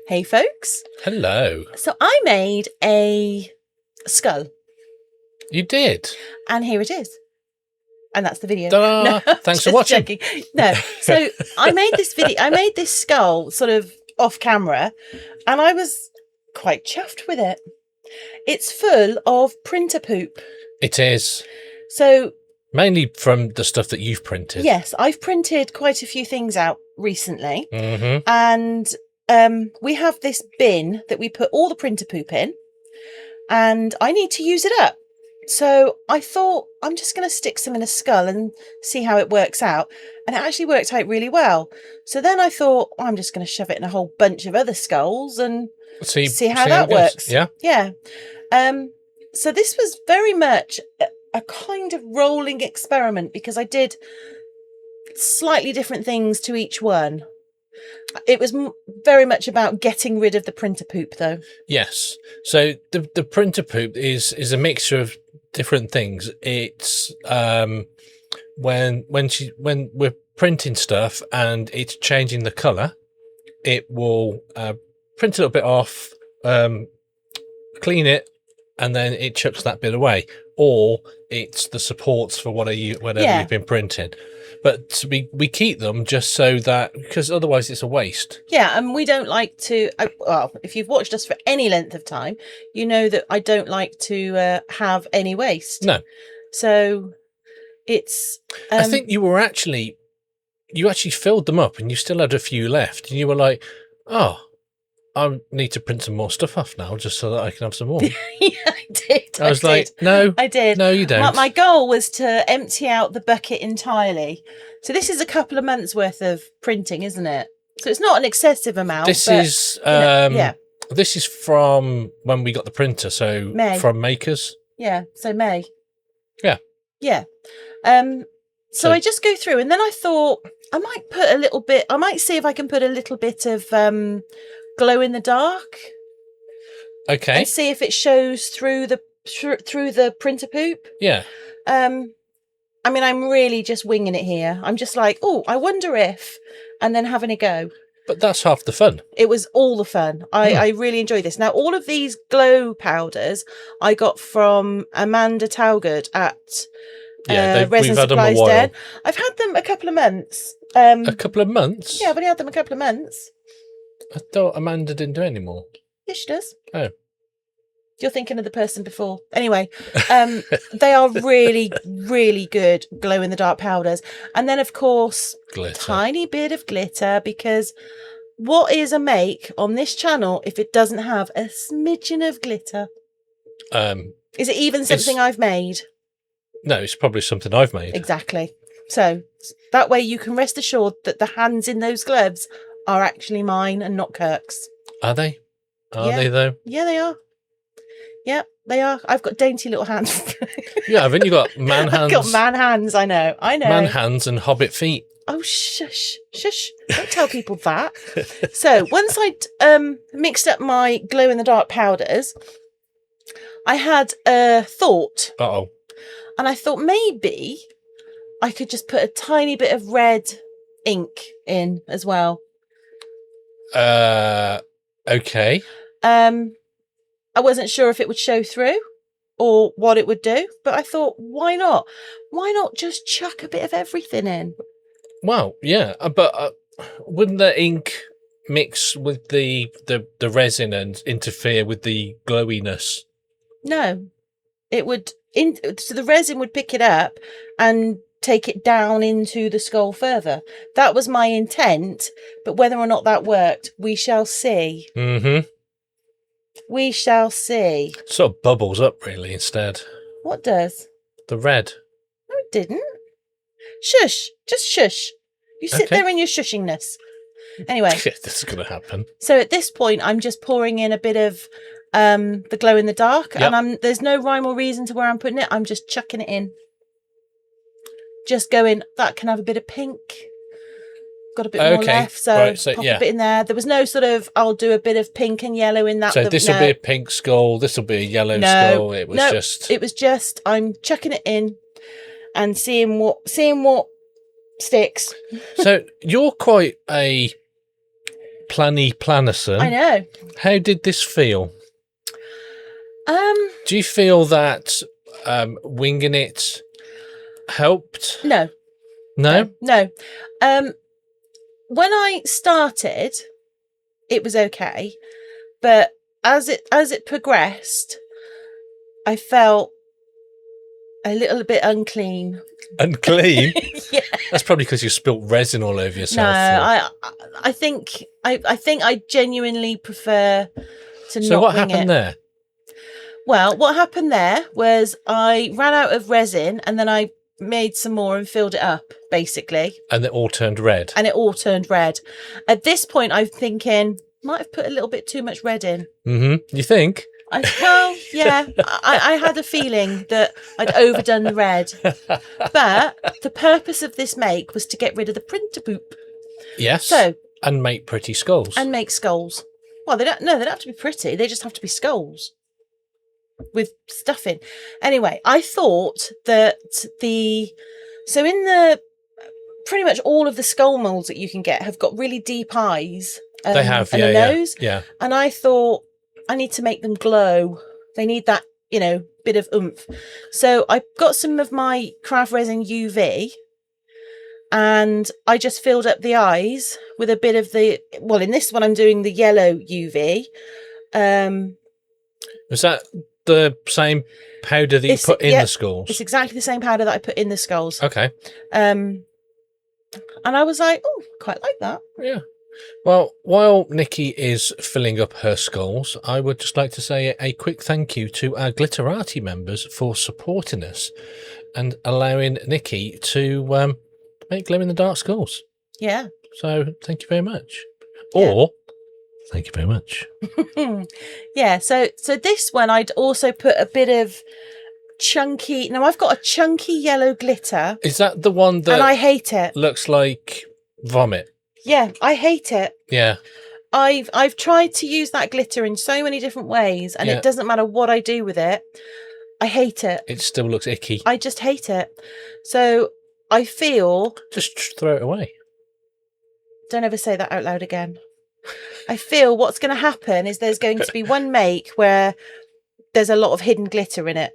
Hey folks. Hello. So I made a skull. You did? And here it is. And that's the video. Ta-da! No, Thanks for watching. Joking. No. So I made this skull sort of off camera, and I was quite chuffed with it. It's full of printer poop. It is. So mainly from the stuff that you've printed. Yes, I've printed quite a few things out recently. Mm-hmm. And we have this bin that we put all the printer poop in, and I need to use it up. So I thought I'm just going to stick some in a skull and see how it works out. And it actually worked out really well. So then I thought, I'm just going to shove it in a whole bunch of other skulls and see how that works. Yeah. Yeah. So this was very much a kind of rolling experiment, because I did slightly different things to each one. It was very much about getting rid of the printer poop, though. Yes. So the printer poop is a mixture of different things. It's when we're printing stuff and it's changing the colour, it will print a little bit off, clean it, and then it chucks that bit away. Or it's the supports for whatever you've been printing. But we keep them just so that, because otherwise it's a waste. Yeah, and we don't like to, well, if you've watched us for any length of time, you know that I don't like to have any waste. No. So it's... I think you actually filled them up and you still had a few left. And you were like, oh, I need to print some more stuff off now just so that I can have some more. Yeah, I did. I was like, no. I did. No, you don't. My goal was to empty out the bucket entirely. So this is a couple of months worth of printing, isn't it? So it's not an excessive amount. This is from when we got the printer. So May. From Makers. Yeah. So May. Yeah. Yeah. So I just go through, and then I thought I might see if I can put a little bit of glow in the dark. Okay. And see if it shows through the printer poop. Yeah. I mean, I'm really just winging it here. I'm just like, oh, I wonder if, and then having a go. But that's half the fun. It was all the fun. I really enjoyed this. Now, all of these glow powders I got from Amanda Talgood at Resin we've had them a Supplies while. Den. I've had them a couple of months. A couple of months? Yeah, I've only had them a couple of months. I thought Amanda didn't do it anymore. Yes, she does. Oh. You're thinking of the person before. Anyway, they are really, really good glow-in-the-dark powders. And then, of course, Glitter. Tiny bit of glitter, because what is a make on this channel if it doesn't have a smidgen of glitter? Is it even something I've made? No, it's probably something I've made. Exactly. So that way you can rest assured that the hands in those gloves are actually mine and not Kirk's. Are they? Are they, though? Yeah, they are. Yeah, they are. I've got dainty little hands. Yeah, haven't you got man hands? I've got man hands, I know. Man hands and hobbit feet. Oh, shush. Don't tell people that. So once I'd mixed up my glow-in-the-dark powders, I had a thought. Uh-oh. And I thought maybe I could just put a tiny bit of red ink in as well. Okay. I wasn't sure if it would show through or what it would do, but I thought, why not? Why not just chuck a bit of everything in? Well, yeah, but wouldn't the ink mix with the resin and interfere with the glowiness? No, it would. So the resin would pick it up and take it down into the skull further. That was my intent, but whether or not that worked, we shall see. Mm-hmm. We shall see. Sort of bubbles up, really, instead. What does? The red. No, it didn't. Shush. Just shush. You sit there in your shushingness. Anyway. This is going to happen. So at this point, I'm just pouring in a bit of the glow in the dark. Yep. And there's no rhyme or reason to where I'm putting it. I'm just chucking it in. Just going, that can have a bit of pink. Got a bit more left, so pop a bit in there. There was no sort of, I'll do a bit of pink and yellow in that. So this will be a pink skull, this will be a yellow skull. It was just I'm chucking it in and seeing what sticks. So you're quite a Planny Plannerson. I know. How did this feel? Um, Do you feel that winging it helped? no, No? no. When I started, it was okay, but as it progressed, I felt a little bit unclean. Unclean? Yeah. That's probably because you spilt resin all over yourself. No, I think I genuinely prefer to So not what wing happened it. there? Well, what happened there was I ran out of resin and then I made some more and filled it up, basically. And it all turned red. And it all turned red. At this point, I'm thinking, might have put a little bit too much red in. Mm-hmm. You think? Well, yeah, I had a feeling that I'd overdone the red. But the purpose of this make was to get rid of the printer poop. Yes. So, and make pretty skulls. and make skulls. Well, they don't have to be pretty. They just have to be skulls with stuff in. Anyway, I thought that so in the pretty much all of the skull molds that you can get have got really deep eyes. They have, and yeah, a nose. yeah. And I thought I need to make them glow. They need that, bit of oomph. So I got some of my Craft Resin UV and I just filled up the eyes with a bit of in this one I'm doing the yellow UV. Was that the same powder that you put in the skulls? It's exactly the same powder that I put in the skulls. Okay. And I was like, oh, quite like that. Yeah. Well, while Nikki is filling up her skulls, I would just like to say a quick thank you to our Glitterati members for supporting us and allowing Nikki to make glow-in-the-dark skulls. Yeah. So thank you very much. Yeah. Or thank you very much. Yeah. So this one I'd also put a bit of chunky. Now I've got a chunky yellow glitter. Is that the one that and I hate it. Looks like vomit? Yeah, I hate it. Yeah. I've tried to use that glitter in so many different ways, and it doesn't matter what I do with it. I hate it. It still looks icky. I just hate it. So I feel... Just throw it away. Don't ever say that out loud again. I feel what's going to happen is there's going to be one make where there's a lot of hidden glitter in it.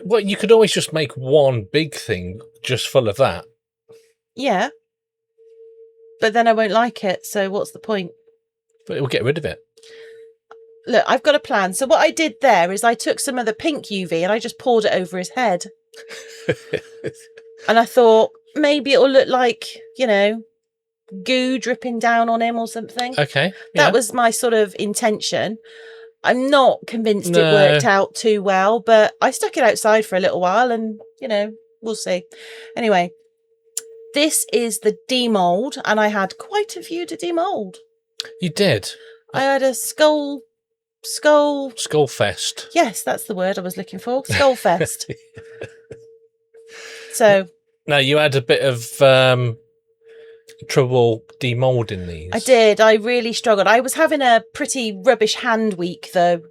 Well, you could always just make one big thing just full of that. Yeah. But then I won't like it, so what's the point? But it will get rid of it. Look, I've got a plan. So what I did there is I took some of the pink UV and I just poured it over his head. And I thought maybe it'll look like, goo dripping down on him or something. Okay. That was my sort of intention. I'm not convinced it worked out too well, but I stuck it outside for a little while and, we'll see. Anyway, this is the demold, and I had quite a few to demold. You did? I had a skull... Skullfest. Yes, that's the word I was looking for. Skullfest. So... Now, you had a bit of trouble demolding these. I did. I really struggled. I was having a pretty rubbish hand week, though.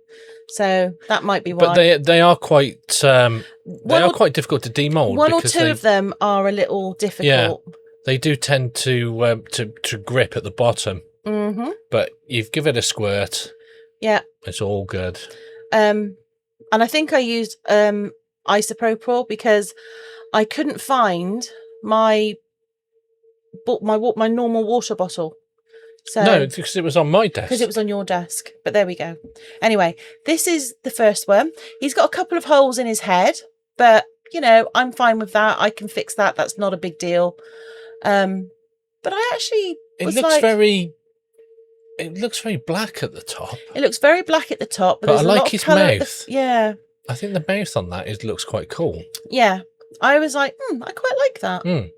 So that might be why. But they are quite quite difficult to demold. One or two of them are a little difficult. Yeah, they do tend to grip at the bottom. Mm-hmm. But you've given it a squirt. Yeah, it's all good. And I think I used isopropyl because I couldn't find my normal water bottle. So, no, because it was on my desk. Because it was on your desk. But there we go. Anyway, this is the first one. He's got a couple of holes in his head, but, I'm fine with that. I can fix that. That's not a big deal. But I actually was It looks very black at the top. It looks very black at the top. But I like his mouth. Yeah. I think the mouth on that looks quite cool. Yeah. I was like, I quite like that. Mm.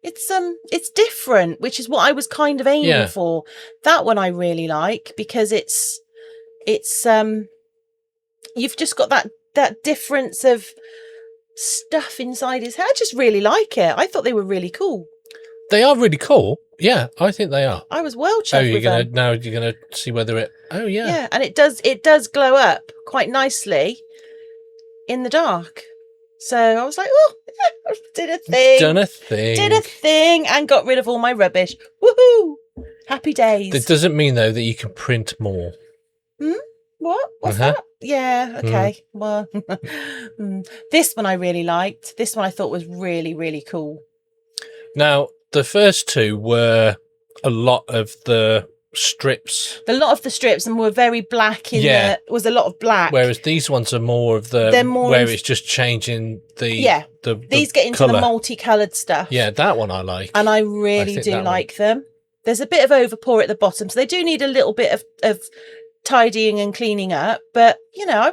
It's different, which is what I was kind of aiming for. That one I really like because it's you've just got that difference of stuff inside his head. I just really like it. I thought they were really cool. They are really cool. Yeah, I think they are. I was well chuffed with them. Now you're gonna see whether it. Oh yeah. Yeah, and it does glow up quite nicely in the dark. So I was like, oh, yeah, I did a thing. Done a thing. Did a thing and got rid of all my rubbish. Woohoo! Happy days. That doesn't mean, though, that you can print more. What? What's that? Yeah, okay. Well, this one I really liked. This one I thought was really, really cool. Now, the first two were a lot of the strips. A lot of the strips and were very black was a lot of black. Whereas these ones are more of the where it's just changing the these get into the multicoloured stuff. Yeah, that one I like. And I really do like them. There's a bit of overpour at the bottom, so they do need a little bit of tidying and cleaning up. But you know, I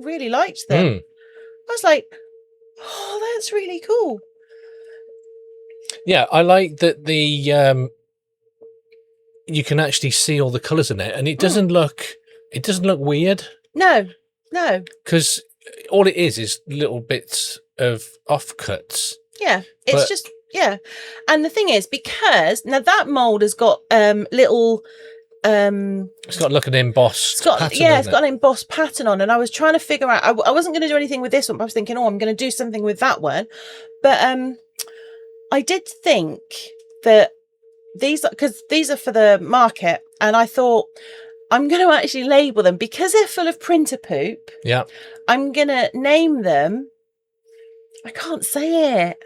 really liked them. I was like, oh, that's really cool. Yeah, I like that the you can actually see all the colours in it, and it doesn't look weird. No. Because all it is little bits of offcuts. Yeah, and the thing is, because now that mould has got little it's got like an embossed pattern. It's got an embossed pattern on, and I was trying to figure out I wasn't going to do anything with this one, but I was thinking, I'm going to do something with that one. But I did think that these are for the market, and I thought I'm going to actually label them because they're full of printer poop. Yeah, I'm going to name them. I can't say it.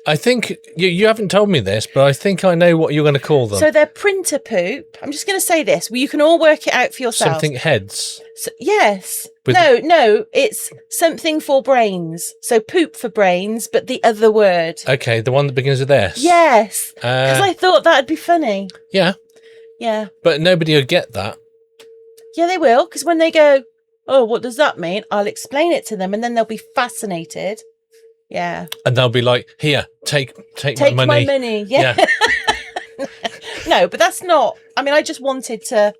I think you haven't told me this, but I think I know what you're going to call them. So they're printer poop. I'm just going to say this. Well, you can all work it out for yourselves. Something heads. So, yes. No, it's something for brains. So poop for brains, but the other word. Okay, the one that begins with S. Yes. Because I thought that'd be funny. Yeah. Yeah. But nobody will get that. Yeah, they will. Because when they go, oh, what does that mean? I'll explain it to them, and then they'll be fascinated. Yeah. And they'll be like, here, take my money. My money. Yeah. No, but that's not. I mean, I just wanted to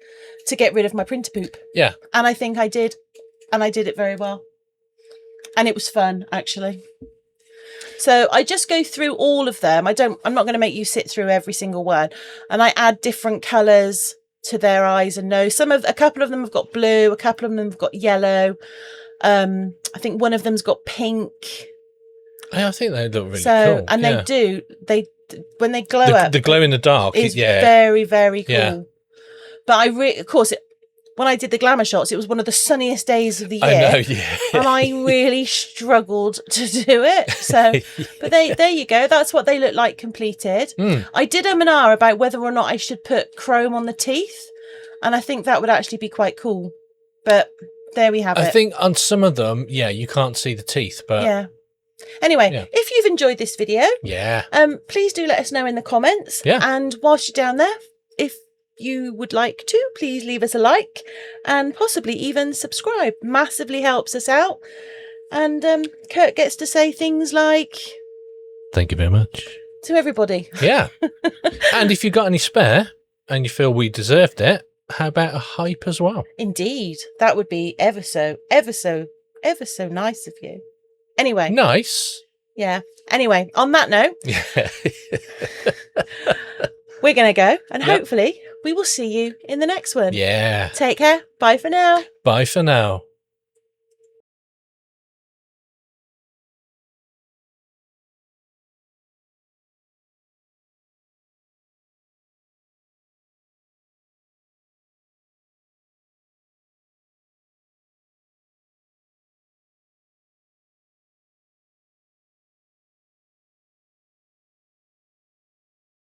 get rid of my printer poop. Yeah. And I think I did. And I did it very well. And it was fun, actually. So I just go through all of them. I'm not going to make you sit through every single one. And I add different colours to their eyes and nose. A couple of them have got blue, a couple of them have got yellow. I think one of them's got pink. I think they look really cool. And they when they glow up, the glow in the dark is very, very cool. Yeah. But of course, when I did the glamour shots, it was one of the sunniest days of the year. I know, yeah. And I really struggled to do it. So, but there you go. That's what they look like completed. I did and ah about whether or not I should put chrome on the teeth, and I think that would actually be quite cool. But there we have it. I think on some of them, you can't see the teeth, but yeah. Anyway, if you've enjoyed this video, please do let us know in the comments. Yeah. And whilst you're down there, if you would like to, please leave us a like and possibly even subscribe. Massively helps us out. And Kirk gets to say things like, thank you very much to everybody. Yeah. And if you've got any spare and you feel we deserved it, how about a hype as well? Indeed. That would be ever so nice of you. Anyway. Nice. Yeah. Anyway, on that note, we're going to go, and hopefully we will see you in the next one. Yeah. Take care. Bye for now. Bye for now.